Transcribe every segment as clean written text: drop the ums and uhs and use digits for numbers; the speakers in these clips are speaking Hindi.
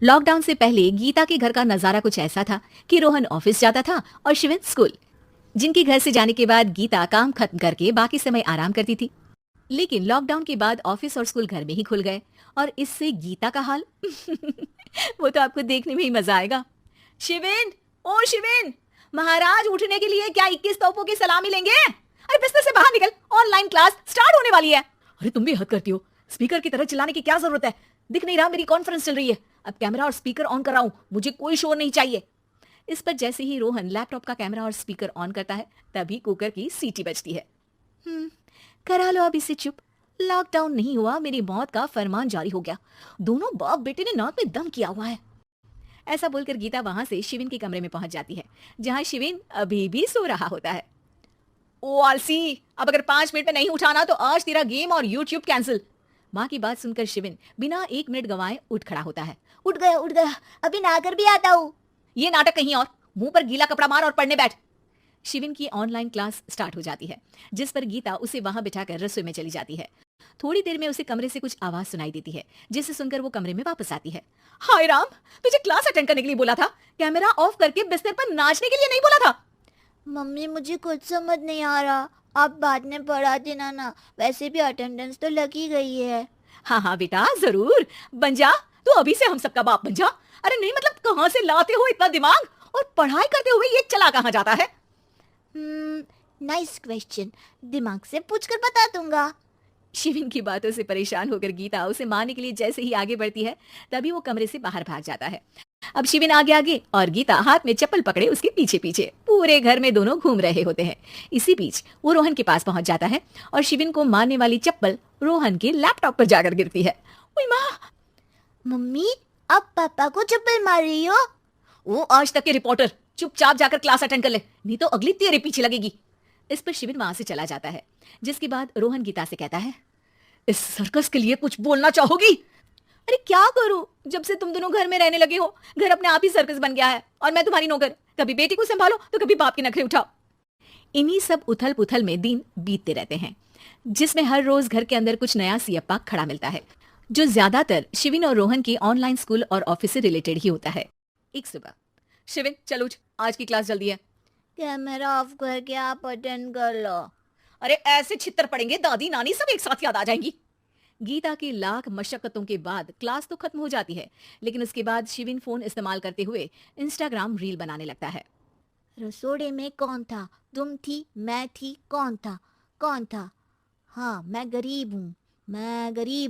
लॉकडाउन से पहले गीता के घर का नजारा कुछ ऐसा था कि रोहन ऑफिस जाता था और शिवन स्कूल। जिनके घर से जाने के बाद गीता काम खत्म करके बाकी समय आराम करती थी। लेकिन लॉकडाउन के बाद ऑफिस और स्कूल घर में ही खुल गए और इससे गीता का हाल वो तो आपको देखने में ही मजा आएगा। शिविन, ओ शिविन, महाराज उठने के लिए क्या 21 तोपों की सलामी लेंगे? अरे बिस्तर से बाहर निकल, ऑनलाइन क्लास स्टार्ट होने वाली है। अरे तुम भी हद करती हो, स्पीकर की तरह चिल्लाने की क्या जरूरत है? दिख नहीं रहा मेरी कॉन्फ्रेंस चल रही है। अब कैमरा और स्पीकर ऑन कर रहा हूं, मुझे कोई शोर नहीं चाहिए। इस पर जैसे ही रोहन लैपटॉप का कैमरा और स्पीकर ऑन करता है तभी कुकर की सीटी बजती है। करा लो अब इसे चुप, लॉकडाउन नहीं हुआ, मेरी मौत का फरमान जारी हो गया। दोनों बाप बेटे ने नाक में दम किया हुआ है। ऐसा बोलकर गीता वहां से शिविन के कमरे में पहुंच जाती है, जहां शिविन अभी भी सो रहा होता है। ओ आलसी, अब अगर 5 मिनट में नहीं उठाना तो आज तेरा गेम और यूट्यूब कैंसिल। माँ की बात सुनकर शिविन बिना 1 मिनट गंवाए उठ खड़ा होता है। उठ गया, अभी नहाकर भी आता हूँ। ये नाटक कहीं और, मुंह पर गीला कपड़ा मार और पढ़ने बैठ। शिविन की ऑनलाइन क्लास स्टार्ट हो जाती है, जिस पर गीता उसे वहां बिठाकर रसोई में चली जाती है। थोड़ी देर में उसे कमरे से कुछ आवाज सुनाई देती है, जिसे सुनकर वो कमरे में वापस आती है। हाय राम, तुझे क्लास अटेंड करने के लिए बोला था, कैमरा ऑफ करके बिस्तर पर नाचने के लिए नहीं बोला था। मम्मी मुझे कुछ समझ नहीं आ रहा, आप बाद में पढ़ा देना ना, वैसे भी अटेंडेंस तो लगी गई है। हाँ बेटा, जरूर बन जा, तू अभी से हम सबका बाप बन जा। अरे नहीं मतलब कहाँ से लाते हो इतना दिमाग, और पढ़ाई करते हुए ये चला कहाँ जाता है? नाइस क्वेश्चन, दिमाग से पूछकर बता दूंगा। शिविन की बातों से परेशान होकर गीता उसे मारने के लिए जैसे ही आगे बढ़ती है तभी वो कमरे से बाहर भाग जाता है। अब शिविन आगे आगे और गीता हाथ में चप्पल पकड़े उसके पीछे पीछे। पूरे घर में दोनों घूम रहे होते हैं। इसी बीच वो रोहन के पास पहुंच जाता है और शिविन को मारने वाली चप्पल रोहन के लैपटॉप पर जाकर गिरती है। ओए माँ! मम्मी, अब पापा को चप्पल मार रही हो? वो आज तक के रिपोर्टर, चुपचाप जाकर क्लास अटेंड कर ले, नहीं तो अगली तेरे पीछे लगेगी। इस पर शिविन वहां से चला जाता है, जिसके बाद रोहन गीता से कहता है, इस सर्कस के लिए कुछ बोलना चाहोगी? अरे क्या करूं, जब से तुम दोनों घर में रहने लगे हो घर अपने आप ही सर्कस बन गया है और मैं तुम्हारी नौकर। कभी बेटी को संभालो तो कभी बाप के नखरे उठाओ। इन्हीं सब उथल पुथल में दिन बीतते रहते हैं, जिसमें हर रोज घर के अंदर कुछ नया सियप्पा खड़ा मिलता है, जो ज्यादातर शिविन और रोहन की ऑनलाइन स्कूल और ऑफिस से रिलेटेड ही होता है। एक सुबह, शिविन चल उठ, आज की क्लास जल्दी है। कैमरा ऑफ करके आप अटेंड कर लो। अरे ऐसे छित्तर पड़ेंगे, दादी नानी सब एक साथ याद आ जाएंगी। गीता की लाख मशक्कतों के बाद क्लास तो खत्म हो जाती है, लेकिन उसके बाद शिविन फोन इस्तेमाल करते हुए इंस्टाग्राम रील बनाने लगता है। रसोड़े में कौन था? तुम थी, मैं थी, कौन था? कौन था? हाँ, मैं गरीब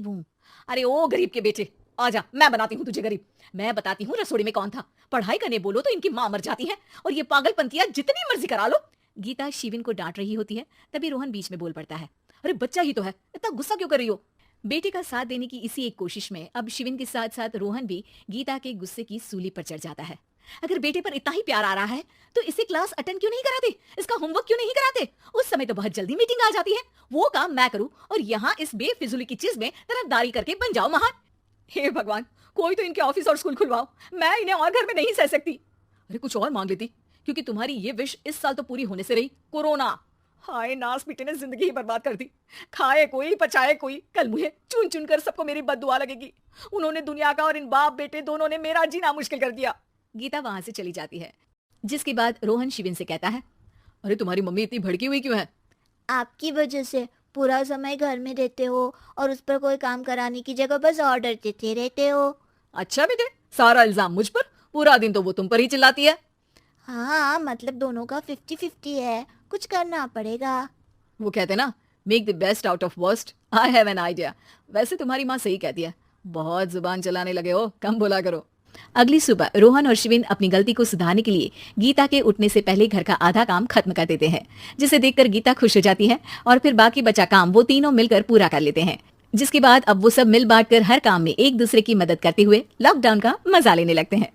हूँ। अरे ओ गरीब के बेटे, आजा, मैं बनाती हूँ तुझे गरीब। मैं बताती हूँ रसोड़ी में कौन था। पढ़ाई करने बोलो तो इनकी माँ मर जाती है और ये पागलपंतियां जितनी मर्जी करा लो। गीता शिविन को डांट रही होती है, तभी रोहन बीच में बोल पड़ता है। अरे बच्चा ही तो है, इतना गुस्सा क्यों कर रही हो? बेटे का साथ देने की इसी एक कोशिश में अब शिविन के साथ साथ रोहन भी गीता के गुस्से की सूली पर चढ़ जाता है। अगर बेटे पर इतना ही प्यार आ रहा है तो इसे क्लास अटेंड क्यों नहीं कराते, इसका होमवर्क क्यों नहीं कराते? उस समय तो बहुत जल्दी मीटिंग आ जाती है, वो काम मैं करूं और यहाँ इस बेफिजुली की चीज में तरफदारी करके बन जाओ महान। हे भगवान, कोई तो इनके ऑफिस और स्कूल खुलवाओ, मैं इन्हें और घर में नहीं सह सकती। अरे कुछ और मांग लेती, क्योंकि तुम्हारी ये विश इस साल तो पूरी होने से रही, कोरोना। हाय नास बेटे ने जिंदगी ही बर्बाद कर दी। खाए कोई पचाए कोई, कल मुझे चुन चुन कर सबको मेरी बद्दुआ लगेगी। उन्होंने दुनिया का और इन बाप बेटे दोनों ने मेरा जीना मुश्किल कर दिया। गीता वहां से चली जाती है, जिसके बाद रोहन शिविन से कहता है, अरे तुम्हारी मम्मी इतनी भड़की हुई क्यों है? आपकी वजह से पूरा समय घर में रहते हो और उस पर कोई काम कराने की जगह बस ऑर्डर देते रहते हो। अच्छा बेटे, सारा इल्जाम मुझ पर, पूरा दिन तो वो तुम पर ही चिल्लाती है। हाँ, मतलब दोनों का 50-50 है, कुछ करना पड़ेगा। वो कहते ना, make the best out of worst. I have an idea. वैसे तुम्हारी माँ सही कहती है, बहुत जुबान चलाने लगे हो, कम बोला करो। अगली सुबह रोहन और शिविन अपनी गलती को सुधारने के लिए गीता के उठने से पहले घर का आधा काम खत्म कर देते हैं, जिसे देखकर गीता खुश हो जाती है और फिर बाकी बचा काम वो तीनों मिलकर पूरा कर लेते हैं। जिसके बाद अब वो सब मिल बांट कर हर काम में एक दूसरे की मदद करते हुए लॉकडाउन का मजा लेने लगते हैं।